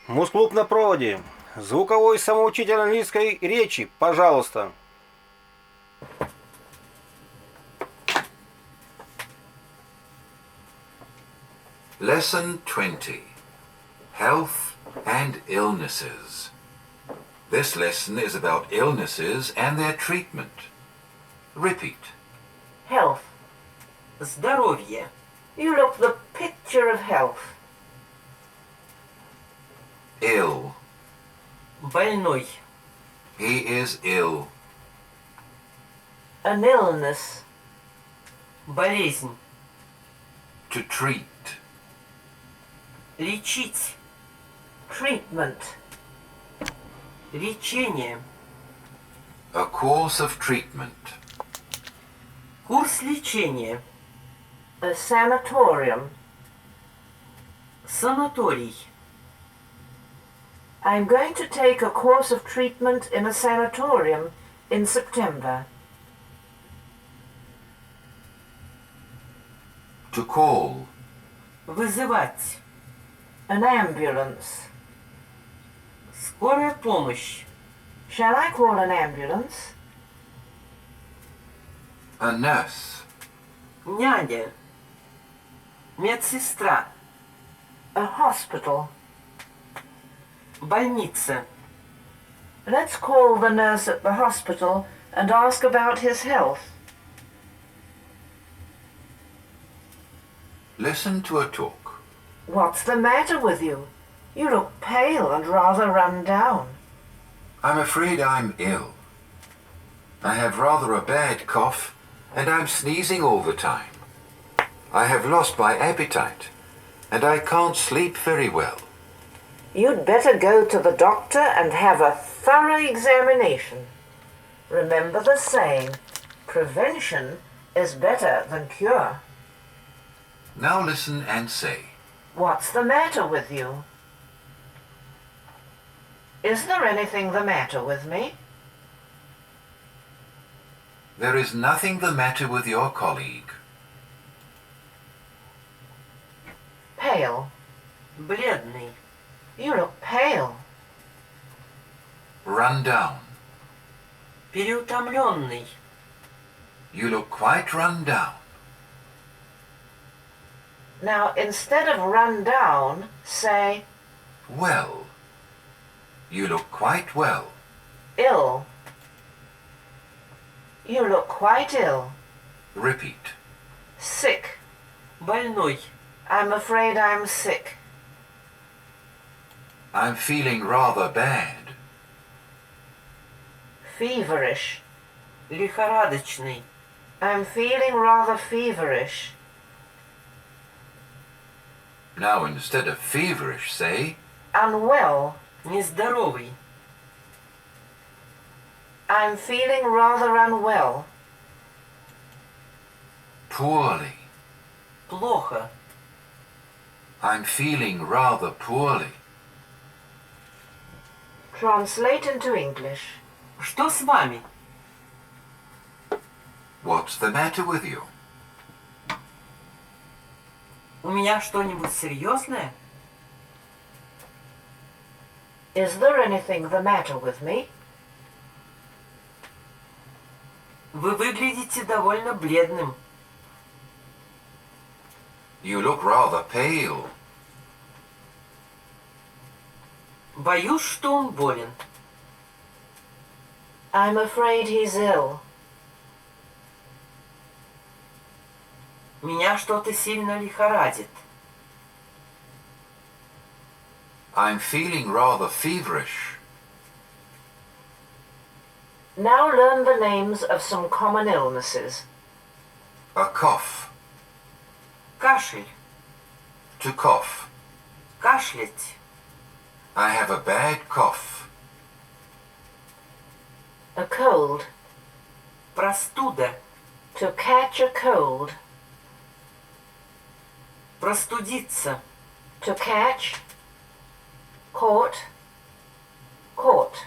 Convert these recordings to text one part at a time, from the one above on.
Мус-клуб на проводе. Звуковой самоучитель английской речи, пожалуйста. Lesson 20. Health and Illnesses. This lesson is about illnesses and their treatment. Repeat. Health. Здоровье. You look the picture of health. Ill. Больной. He is ill. An illness. Болезнь. To treat. Лечить. Treatment. Лечение. A course of treatment. Курс лечения. A sanatorium. Санаторий. I'm going to take a course of treatment in a sanatorium in September. To call. Вызывать. An ambulance. Скорая помощь. Shall I call an ambulance? A nurse. Няня. Медсестра. A hospital. Больница. Let's call the nurse at the hospital and ask about his health. Listen to a talk. What's the matter with you? You look pale and rather run down. I'm afraid I'm ill. I have rather a bad cough and I'm sneezing all the time. I have lost my appetite and I can't sleep very well. You'd better go to the doctor and have a thorough examination. Remember the saying, prevention is better than cure. Now listen and say. What's the matter with you? Is there anything the matter with me? There is nothing the matter with your colleague. Pale. Бледный. You look pale. Run down. Переутомленный. You look quite run down. Now, instead of run down, say Well. You look quite well. ill. You look quite ill. Repeat. Sick. Больной. I'm afraid I'm sick. I'm feeling rather bad. Feverish. Лихорадочный. I'm feeling rather feverish. Now instead of feverish, say Unwell. Нездоровый. I'm feeling rather unwell. poorly. Плохо. I'm feeling rather poorly. Translate into English. Что с вами? What's the matter with you? У меня что-нибудь серьезное? Is there anything the matter with me? Вы выглядите довольно бледным. You look rather pale. Боюсь, что он болен. I'm afraid he's ill. Меня что-то сильно лихорадит. I'm feeling rather feverish. Now learn the names of some common illnesses. A cough. Кашель. To cough. Кашлять. I have a bad cough. A cold. Простуда. To catch a cold. Простудиться. To catch. Caught. Caught.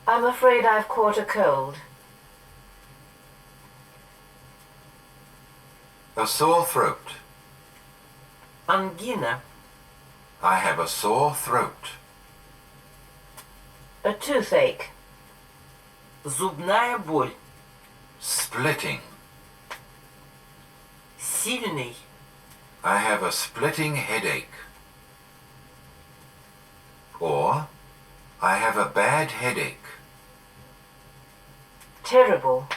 I'm afraid I've caught a cold. A sore throat. Ангина. I have a sore throat. A toothache. Зубная боль. Splitting. Сильный. I have a splitting headache. Or, I have a bad headache. Terrible.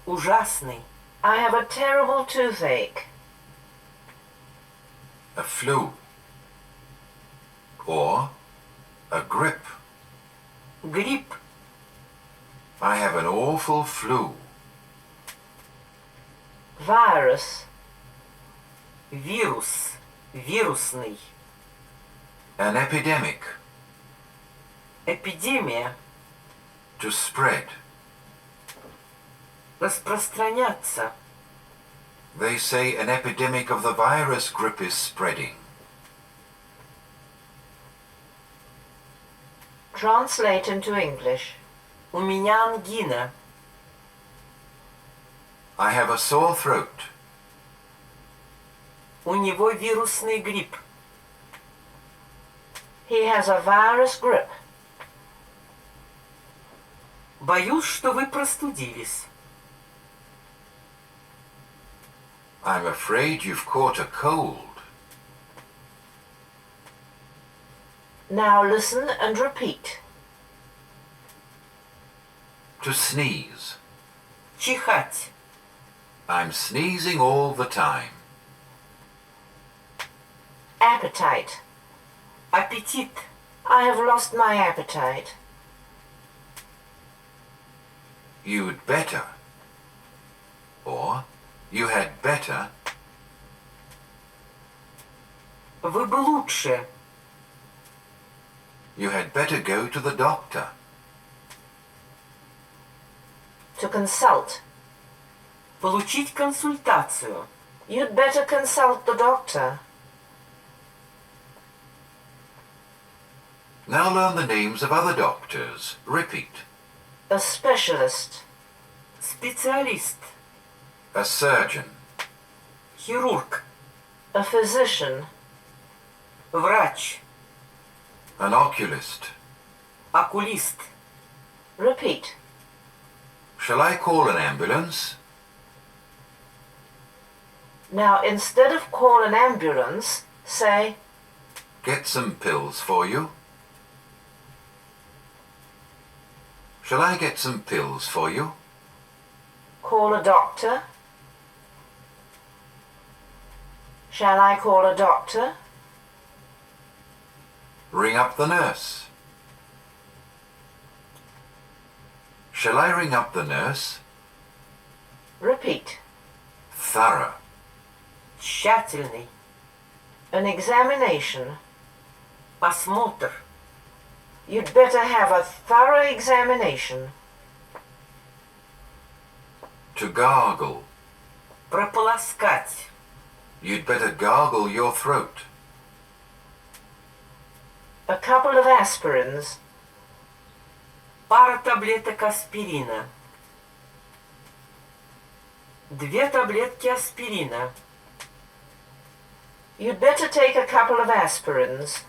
Ужасный. I have a terrible toothache. A flu. Or, a grip. Грипп. I have an awful flu. Virus. Вирус. Вирусный. An epidemic. Эпидемия. To spread. Распространяться. They say an epidemic of the virus grip is spreading. Translate into English. У меня ангина. I have a sore throat. У него вирусный грипп. He has a virus grip. Боюсь, что вы простудились. I'm afraid you've caught a cold. Now listen and repeat. To sneeze. Чихать. I'm sneezing all the time. Appetite. Аппетит. I have lost my appetite. You'd better. Or, you had better. Вы бы лучше. You had better go to the doctor. To consult. Получить консультацию. You'd better consult the doctor. Now learn the names of other doctors. Repeat. A specialist. Специалист. A surgeon. Хирург. A physician. Врач. An oculist. Окулист. Repeat. Shall I call an ambulance? Now instead of call an ambulance, say, Get some pills for you. Shall I get some pills for you? call a doctor. Shall I call a doctor? Ring up the nurse. Shall I ring up the nurse? Repeat. Thorough. Тщательный. An examination. Осмотр. You'd better have a thorough examination. To gargle. Прополоскать. You'd better gargle your throat. A couple of aspirins. Пара таблеток аспирина. 2 таблетки аспирина. You'd better take a couple of aspirins.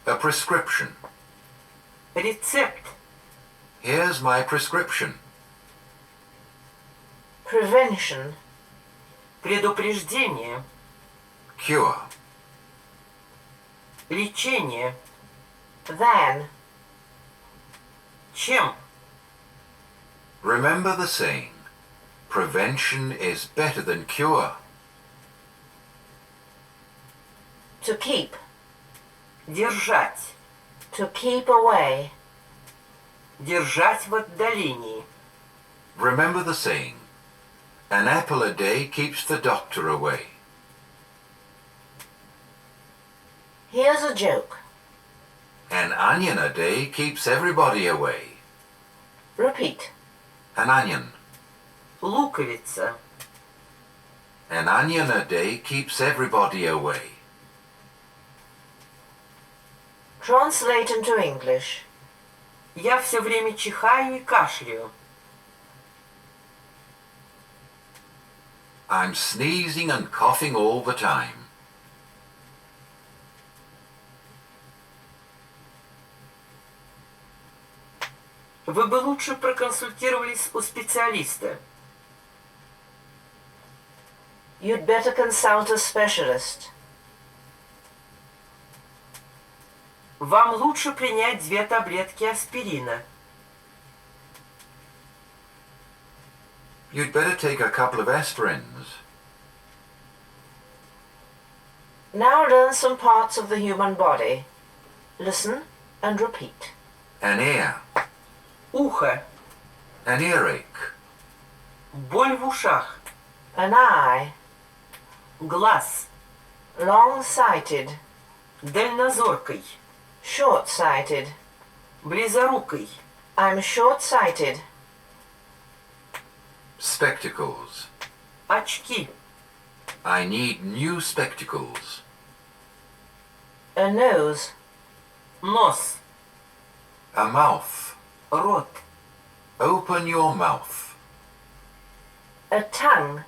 A prescription. Рецепт. Here's my prescription. Prevention. Предупреждение. Cure. Лечение. Than. Чем? Remember the saying, prevention is better than cure. To keep. Держать. To keep away. Держать в отдалении. Remember the saying, an apple a day keeps the doctor away. Here's a joke. An onion a day keeps everybody away. Repeat. An onion. Луковица. An onion a day keeps everybody away. Translate into English. Я все время чихаю и кашляю. I'm sneezing and coughing all the time. Вы бы лучше проконсультировались у специалиста. You'd better consult a specialist. Вам лучше принять 2 таблетки аспирина. You'd better take a couple of aspirins. Now learn some parts of the human body. Listen and repeat. An ear. Ухо. An earache. Боль в ушах. An eye. Глаз. Long-sighted. Дальнозоркой. Short-sighted. Близорукой. I'm short-sighted. Spectacles. Очки. I need new spectacles. A nose. Нос. A mouth. Рот. Open your mouth. A tongue.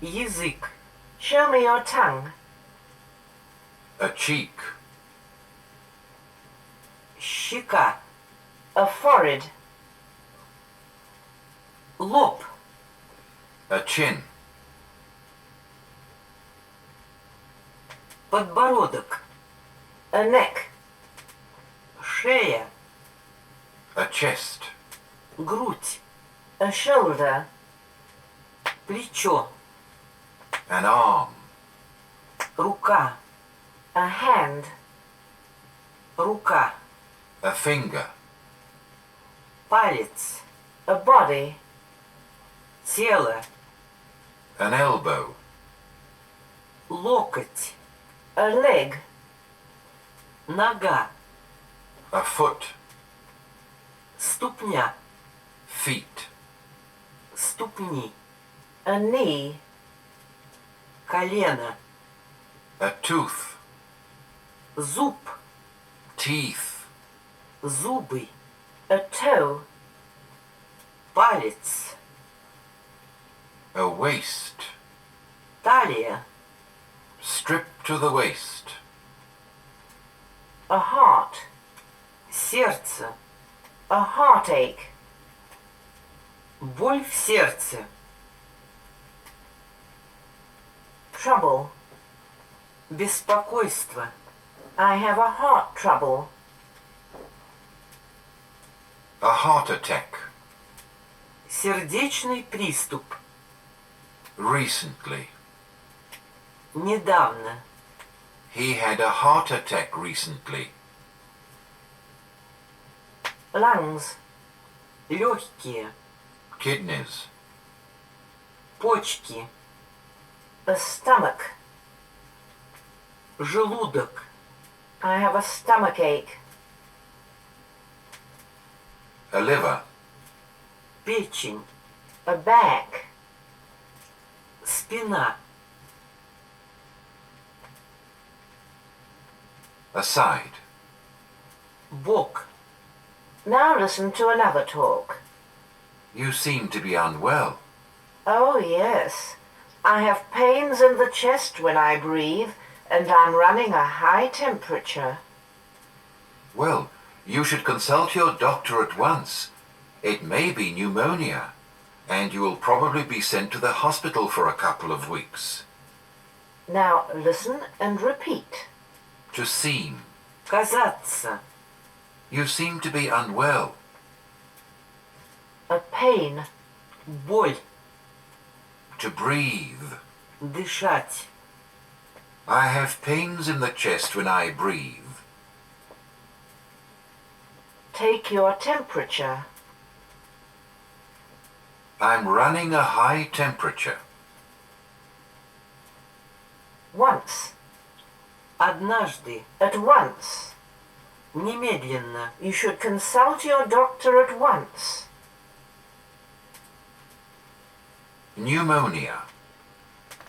Язык. Show me your tongue. A cheek. Щека. A forehead. Лоб. A chin. Подбородок. A neck. Шея. A chest. Грудь. A shoulder. Плечо. An arm. Рука. A hand. Рука. A finger. Палец. A body. Тело. An elbow. Локоть. A leg. Нога. A foot. Ступня. Feet. Ступни. A knee. Колено. A tooth. Зуб. Teeth. Зубы. A toe. Палец. A waist. Талия. Stripped to the waist. A heart. Сердце. A heartache. Боль в сердце. Trouble. Беспокойство. I have a heart trouble. A heart attack. Сердечный приступ. Recently. Недавно. He had a heart attack recently. Lungs. Легкие. Kidneys. Почки. A stomach. Желудок. I have a stomachache. A liver. Печень. A back. Спина. A side. Бок. Now listen to another talk. You seem to be unwell. Oh, yes. I have pains in the chest when I breathe, and I'm running a high temperature. Well, you should consult your doctor at once. It may be pneumonia, and you will probably be sent to the hospital for a couple of weeks. Now listen and repeat. To seem. Казаться. You seem to be unwell. A pain. Боль. To breathe. Дышать. I have pains in the chest when I breathe. Take your temperature. I'm running a high temperature. Once. Однажды. At once. Немедленно. You should consult your doctor at once. Pneumonia.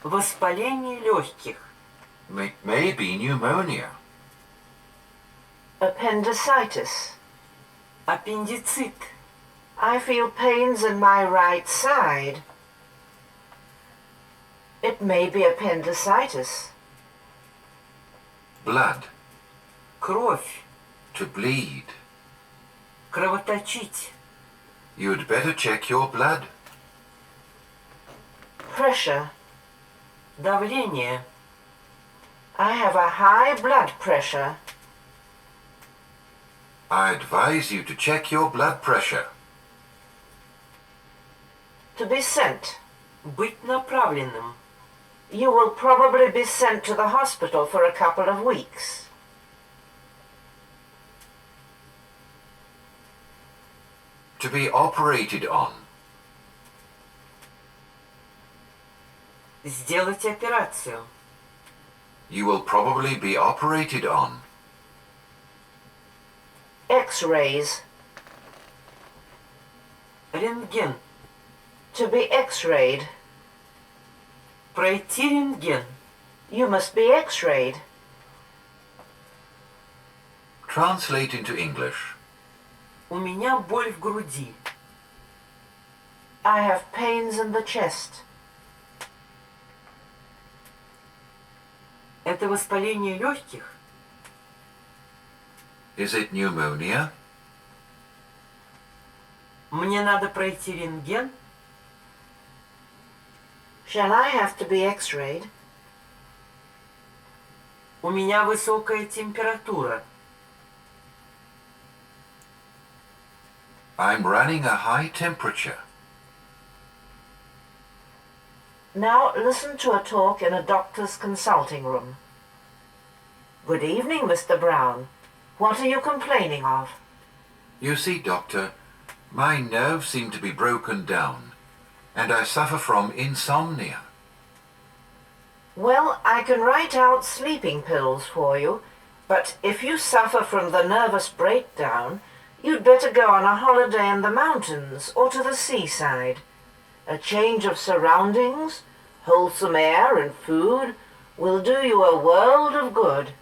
Воспаление легких. It may be pneumonia. Appendicitis. Аппендицит. I feel pains in my right side. It may be appendicitis. Blood. Кровь. To bleed. Кровоточить. You'd better check your blood. Pressure. Давление. I have a high blood pressure. I advise you to check your blood pressure. To be sent. Быть направленным. You will probably be sent to the hospital for a couple of weeks. To be operated on. Сделать операцию. You will probably be operated on. X-rays. Рентген. To be X-rayed. Пройти рентген. You must be X-rayed. Translate into English. У меня боль в груди. I have pains in the chest. Это воспаление легких? Is it pneumonia? Мне надо пройти рентген? Shall I have to be X-rayed? У меня высокая температура. I'm running a high temperature. Now listen to a talk in a doctor's consulting room. Good evening, Mr. Brown. What are you complaining of? You see, Doctor, my nerves seem to be broken down, and I suffer from insomnia. Well, I can write out sleeping pills for you, but if you suffer from the nervous breakdown, you'd better go on a holiday in the mountains or to the seaside. A change of surroundings, wholesome air and food will do you a world of good,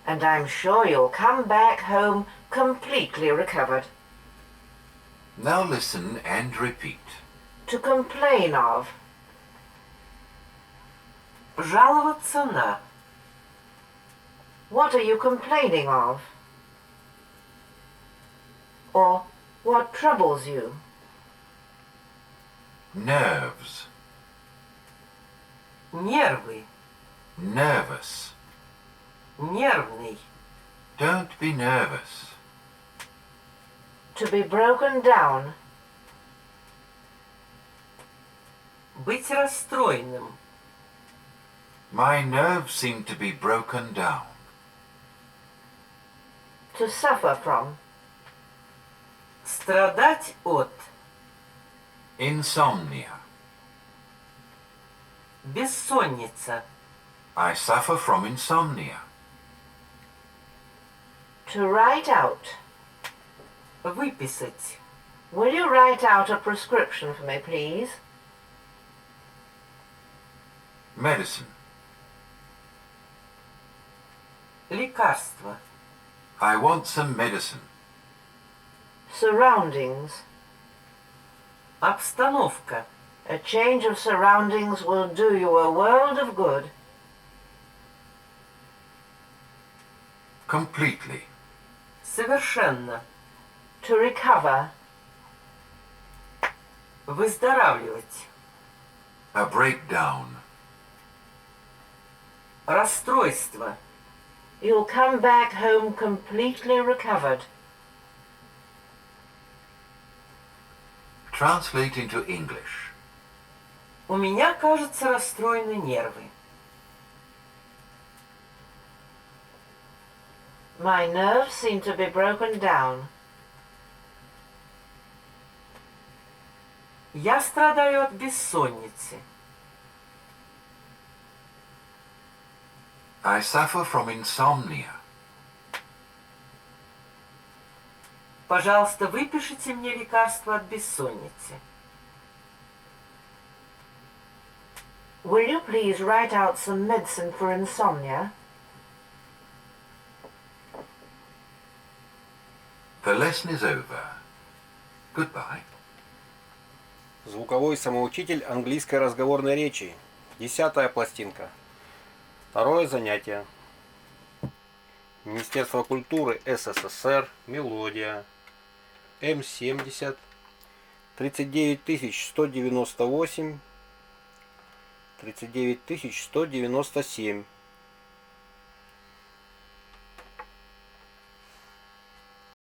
and I'm sure you'll come back home completely recovered. Now listen and repeat. To complain of. Жаловаться на. What are you complaining of? Or what troubles you? Nerves. Нервы. Nervous. Нервный. Don't be nervous. To be broken down. Быть расстроенным. My nerves seem to be broken down. To suffer from. Страдать от. Insomnia. Бессонница. I suffer from insomnia. To write out. Выписать. Will you write out a prescription for me, please? Medicine. Лекарство. I want some medicine. Surroundings. Обстановка. A change of surroundings will do you a world of good. Completely. Совершенно. To recover. Выздоравливать. A breakdown. Расстройство. You'll come back home completely recovered. Translate into English. У меня, кажется, расстроены нервы. My nerves seem to be broken down. Я страдаю от бессонницы. I suffer from insomnia. Пожалуйста, выпишите мне лекарство от бессонницы. Will you please write out some medicine for insomnia? The lesson is over. Goodbye. Звуковой самоучитель английской разговорной речи. 10-я пластинка. 2-е занятие. Министерство культуры СССР. Мелодия. М70-39198, 39197.